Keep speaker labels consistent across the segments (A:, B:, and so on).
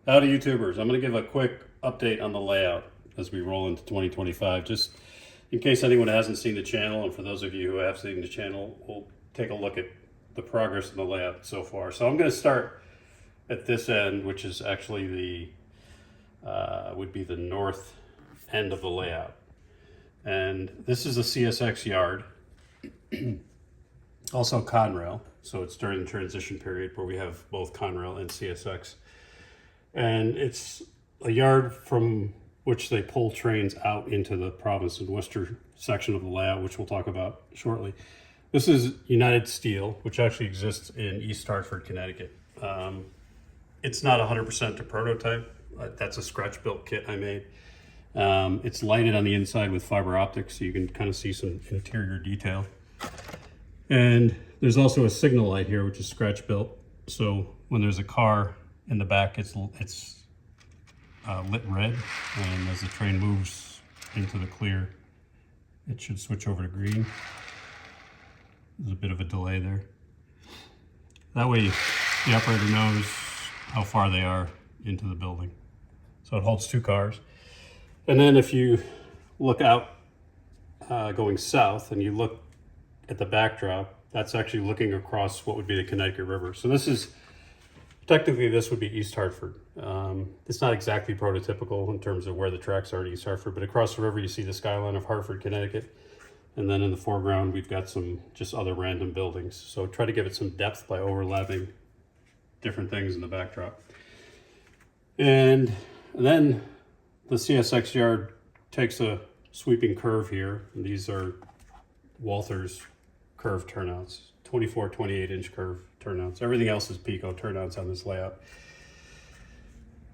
A: Howdy YouTubers. I'm going to give a quick update on the layout as we roll into 2025, just in case anyone hasn't seen the channel, and for those of you who have seen the channel, we'll take a look at the progress in the layout so far. So I'm going to start at this end, which is actually would be the north end of the layout. And this is a CSX yard, also Conrail, so it's during the transition period where we have both Conrail and CSX. And it's a yard from which they pull trains out into the Province and Worcester section of the layout, which we'll talk about shortly. This is United Steel, which actually exists in East Hartford, Connecticut. It's not 100% to prototype. That's a scratch-built kit I made. It's lighted on the inside with fiber optics, so you can kind of see some interior detail. And there's also a signal light here, which is scratch-built. So when there's a car in the back, it's lit red, and as the train moves into the clear, it should switch over to green. There's a bit of a delay there. That way the operator knows how far they are into the building. So it holds two cars. And then if you look out going south and you look at the backdrop, that's actually looking across what would be the Connecticut River. So this is technically, this would be East Hartford. It's not exactly prototypical in terms of where the tracks are at East Hartford, but across the river you see the skyline of Hartford, Connecticut. And then in the foreground, we've got some just other random buildings. So try to give it some depth by overlapping different things in the backdrop. And then the CSX yard takes a sweeping curve here. And these are Walther's curve turnouts, 24, 28-inch curve turnouts. Everything else is Pico turnouts on this layout.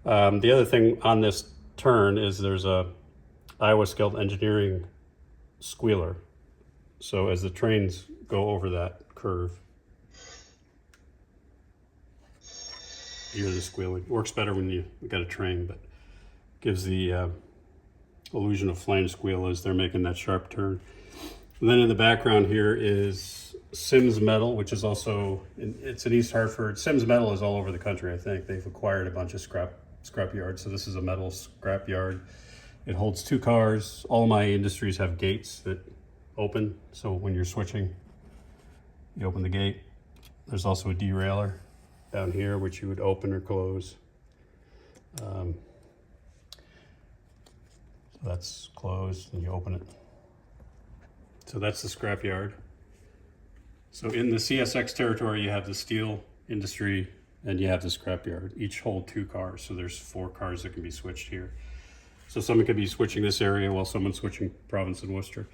A: The other thing on this turn is there's a Iowa Skilled Engineering squealer. So as the trains go over that curve, you hear the squealing. It works better when you've got a train, but gives the illusion of flange squeal as they're making that sharp turn. And then in the background here is Sims Metal, which is also, it's in East Hartford. Sims Metal is all over the country, I think. They've acquired a bunch of scrap yards. So this is a metal scrap yard. It holds two cars. All my industries have gates that open. So when you're switching, you open the gate. There's also a derailleur down here, which you would open or close. So that's closed and you open it. So that's the scrap yard. So in the CSX territory, you have the steel industry and you have the scrap yard. Each hold two cars. So there's 4 cars that can be switched here. So someone could be switching this area while someone's switching Province and Worcester.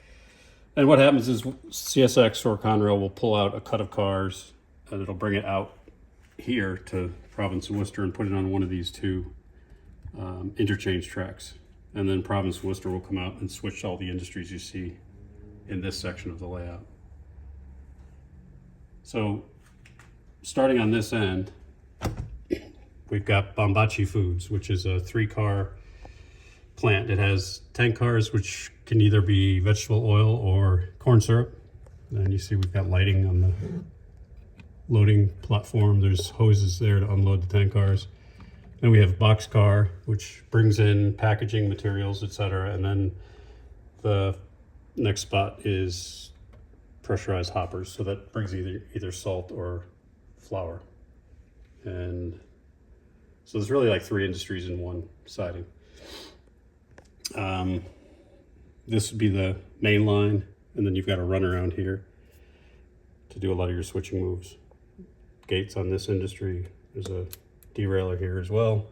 A: And what happens is CSX or Conrail will pull out a cut of cars and it'll bring it out here to Province and Worcester and put it on one of these two interchange tracks. And then Province and Worcester will come out and switch all the industries you see in this section of the layout. So starting on this end, we've got Bombaci Foods, which is a 3-car plant. It has 10 cars, which can either be vegetable oil or corn syrup. And you see we've got lighting on the loading platform. There's hoses there to unload the 10 cars. Then we have boxcar, which brings in packaging materials, etc. And then the next spot is pressurized hoppers. So that brings either salt or flour. And so there's really like 3 industries in one siding. This would be the main line, and then you've got a runaround here to do a lot of your switching moves. Gates on this industry. There's a derailleur here as well.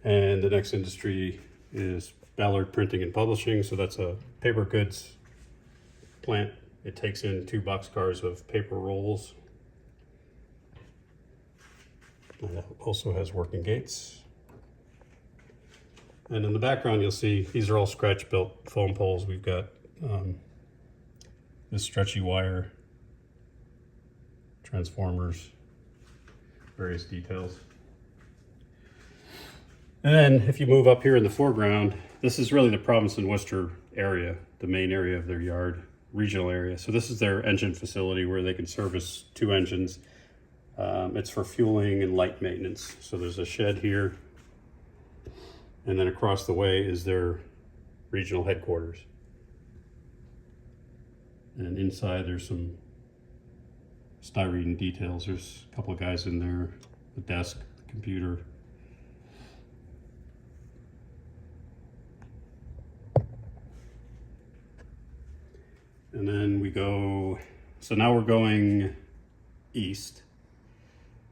A: And the next industry is Ballard Printing and Publishing. So that's a paper goods plant. It takes in 2 boxcars of paper rolls. And it also has working gates. And in the background, you'll see these are all scratch-built foam poles. We've got this stretchy wire, transformers, various details. And then if you move up here in the foreground, this is really the Province and Worcester area, the main area of their yard, regional area. So this is their engine facility where they can service 2 engines. It's for fueling and light maintenance. So there's a shed here, and then across the way is their regional headquarters. And inside there's some styrene details. There's a couple of guys in there, the desk, the computer. And then we go, so now we're going east.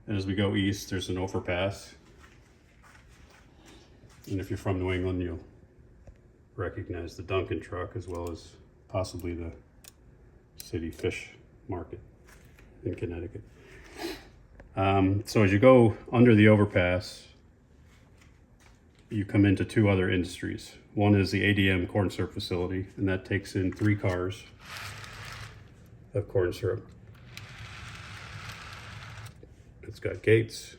A: And as we go east, there's an overpass. And if you're from New England, you'll recognize the Dunkin' truck as well as possibly the city fish market in Connecticut. So as you go under the overpass, you come into two other industries. One is the ADM corn syrup facility, and that takes in 3 cars of corn syrup. It's got gates,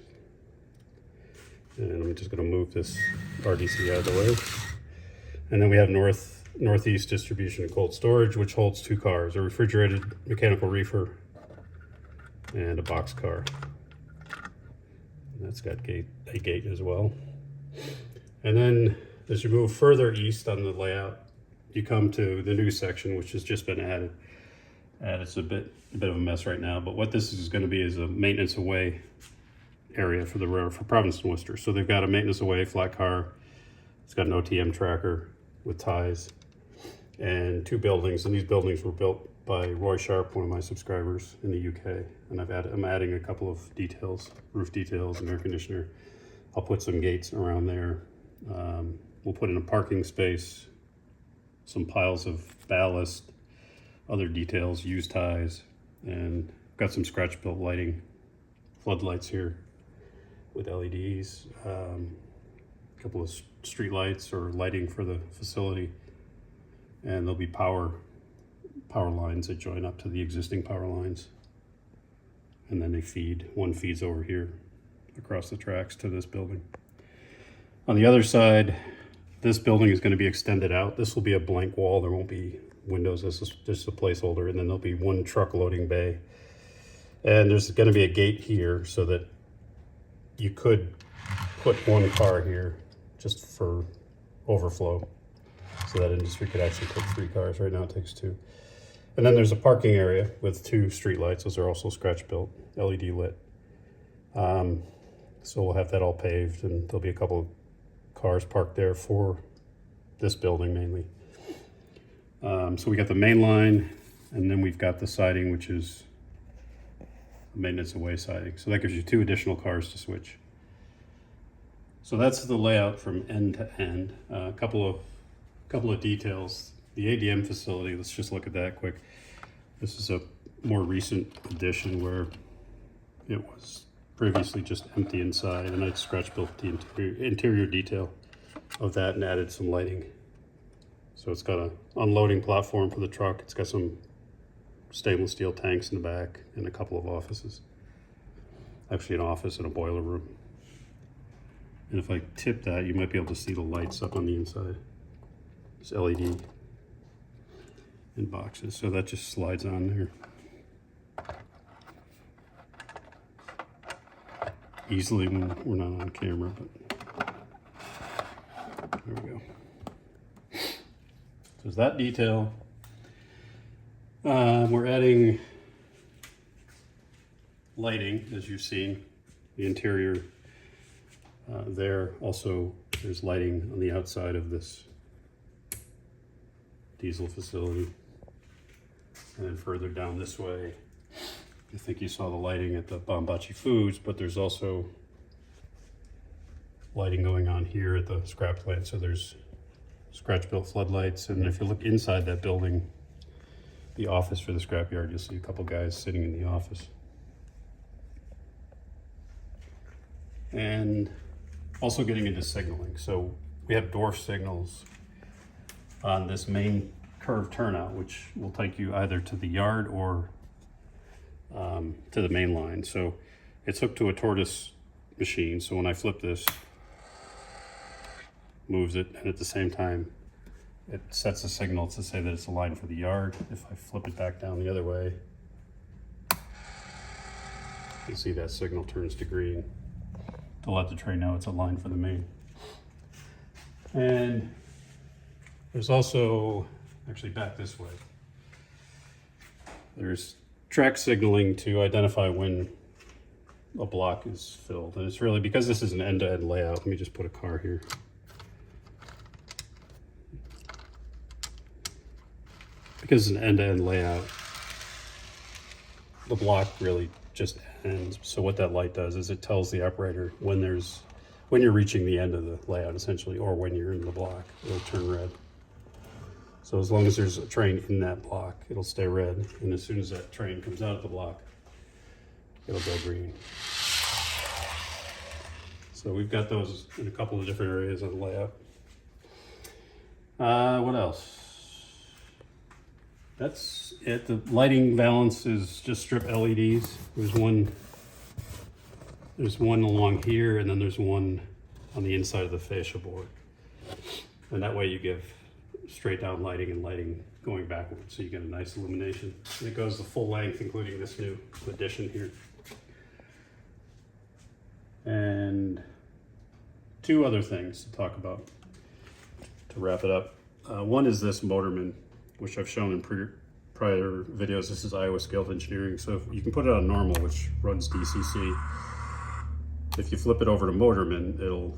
A: and I'm just going to move this RDC out of the way. And then we have Northeast Distribution and Cold Storage, which holds 2 cars, a refrigerated mechanical reefer and a box car. And that's got a gate as well. And then as you move further east on the layout, you come to the new section, which has just been added. And it's a bit of a mess right now, but what this is going to be is a maintenance away area for the railroad for Providence and Worcester. So they've got a maintenance away flat car. It's got an OTM tracker with ties and 2 buildings. And these buildings were built by Roy Sharp, one of my subscribers in the UK. And I'm adding a couple of details, roof details, and air conditioner. I'll put some gates around there. We'll put in a parking space, some piles of ballast, other details, used ties, and got some scratch built lighting, floodlights here with LEDs, a couple of street lights or lighting for the facility, and there'll be power lines that join up to the existing power lines, and then one feeds over here across the tracks to this building. On the other side, this building is going to be extended out. This will be a blank wall. There won't be windows. This is just a placeholder, and then there'll be 1 truck loading bay. And there's going to be a gate here so that you could put 1 car here just for overflow. So that industry could actually put 3 cars. Right now it takes 2. And then there's a parking area with 2 street lights. Those are also scratch built, LED lit. So we'll have that all paved, and there'll be a couple of cars parked there for this building mainly. So we got the main line, and then we've got the siding, which is maintenance away siding. So that gives you 2 additional cars to switch. So that's the layout from end to end. A couple of details. The ADM facility, let's just look at that quick. This is a more recent addition where it was previously just empty inside, and I scratch built the interior detail of that and added some lighting. So it's got an unloading platform for the truck. It's got some stainless steel tanks in the back and a couple of offices. Actually an office and a boiler room. And if I tip that, you might be able to see the lights up on the inside. It's LED in boxes, so that just slides on there. Easily when we're not on camera, but there we go. So there's that detail. We're adding lighting, as you've seen, the interior there. Also, there's lighting on the outside of this diesel facility. And then further down this way, I think you saw the lighting at the Bombaci Foods, but there's also lighting going on here at the scrap plant. So there's scratch-built floodlights, and if you look inside that building, the office for the scrapyard, you'll see a couple guys sitting in the office. And also getting into signaling. So we have dwarf signals on this main curved turnout, which will take you either to the yard or to the main line. So it's hooked to a tortoise machine. So when I flip this, moves it, and at the same time, it sets a signal to say that it's a line for the yard. If I flip it back down the other way, You see that signal turns to green to let the train know it's aligned for the main. And there's also, actually back this way, there's track signaling to identify when a block is filled. And it's really, because this is an end-to-end layout, let me just put a car here. Because it's an end-to-end layout, the block really just ends. So what that light does is it tells the operator when you're reaching the end of the layout, essentially, or when you're in the block, it'll turn red. So as long as there's a train in that block, it'll stay red. And as soon as that train comes out of the block, it'll go green. So we've got those in a couple of different areas of the layout. What else? That's it. The lighting valance is just strip LEDs. There's one along here, and then there's one on the inside of the fascia board. And that way you give straight down lighting and lighting going backwards, so you get a nice illumination. And it goes the full length, including this new addition here. And two other things to talk about to wrap it up. One is this Motorman, which I've shown in prior videos. This is Iowa Scaled Engineering. So if you can put it on normal, which runs DCC. If you flip it over to Motorman, it'll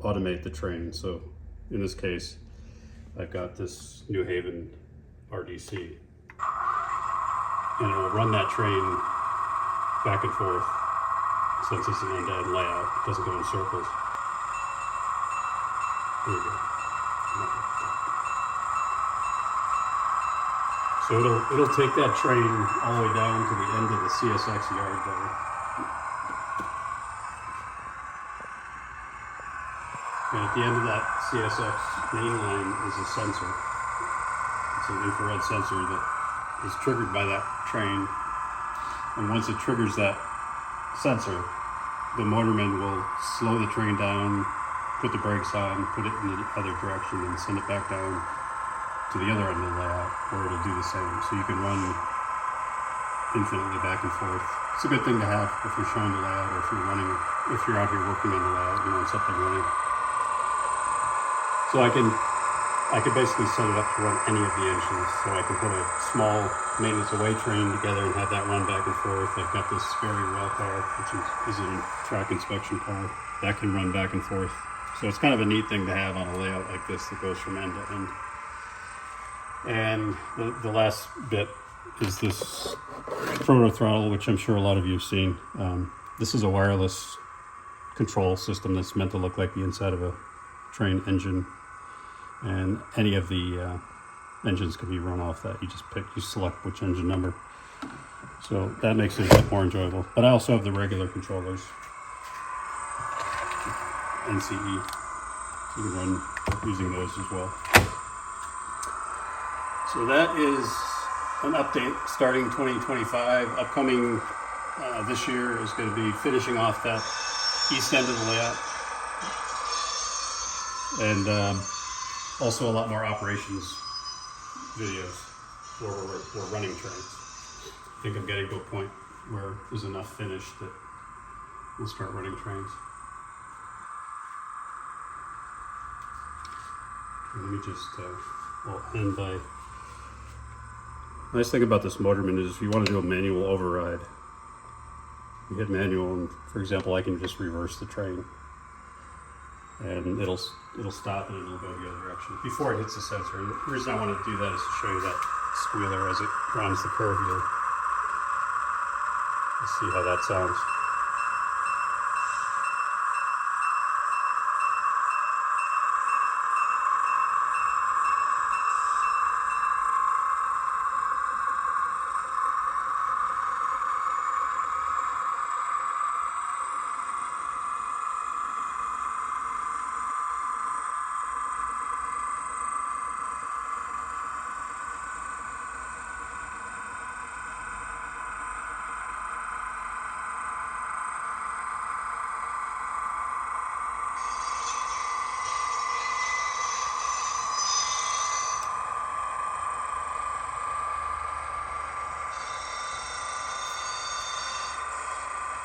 A: automate the train. So in this case, I've got this New Haven RDC, and it will run that train back and forth. Since it's an end-to-end layout, it doesn't go in circles. There you go. So it'll take that train all the way down to the end of the CSX yard there. And at the end of that CSX main line is a sensor. It's an infrared sensor that is triggered by that train. And once it triggers that sensor, the motorman will slow the train down, put the brakes on, put it in the other direction, and send it back down to the other end of the layout, where it'll do the same. So you can run infinitely back and forth. It's a good thing to have if you're showing the layout, or if you're out here working on the layout, you want something running. So I can basically set it up to run any of the engines. So I can put a small maintenance away train together and have that run back and forth. I've got this very rail car, which is a track inspection car, that can run back and forth. So it's kind of a neat thing to have on a layout like this that goes from end to end. And the last bit is this proto throttle, which I'm sure a lot of you have seen. This is a wireless control system that's meant to look like the inside of a train engine. And any of the engines can be run off that. You select which engine number. So that makes it a bit more enjoyable. But I also have the regular controllers, NCE. So you can run using those as well. So that is an update starting 2025. Upcoming this year is going to be finishing off that east end of the layout. And also a lot more operations videos where we're running trains. I think I'm getting to a point where there's enough finished that we'll start running trains. And let me just end by... Nice thing about this Motorman is if you want to do a manual override, you hit manual, and for example, I can just reverse the train. And it'll stop and it'll go the other direction before it hits the sensor. And the reason I want to do that is to show you that squealer as it rounds the curve here. Let's see how that sounds.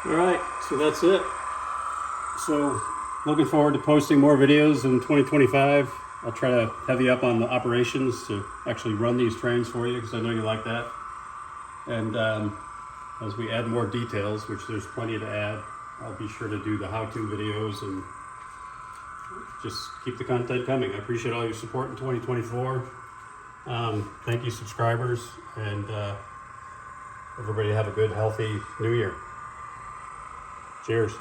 A: All right, so that's it. So looking forward to posting more videos in 2025. I'll try to heavy up on the operations to actually run these trains for you, because I know you like that. And as we add more details, which there's plenty to add, I'll be sure to do the how-to videos and just keep the content coming. I appreciate all your support in 2024. Thank you, subscribers, and everybody have a good, healthy new year. Cheers.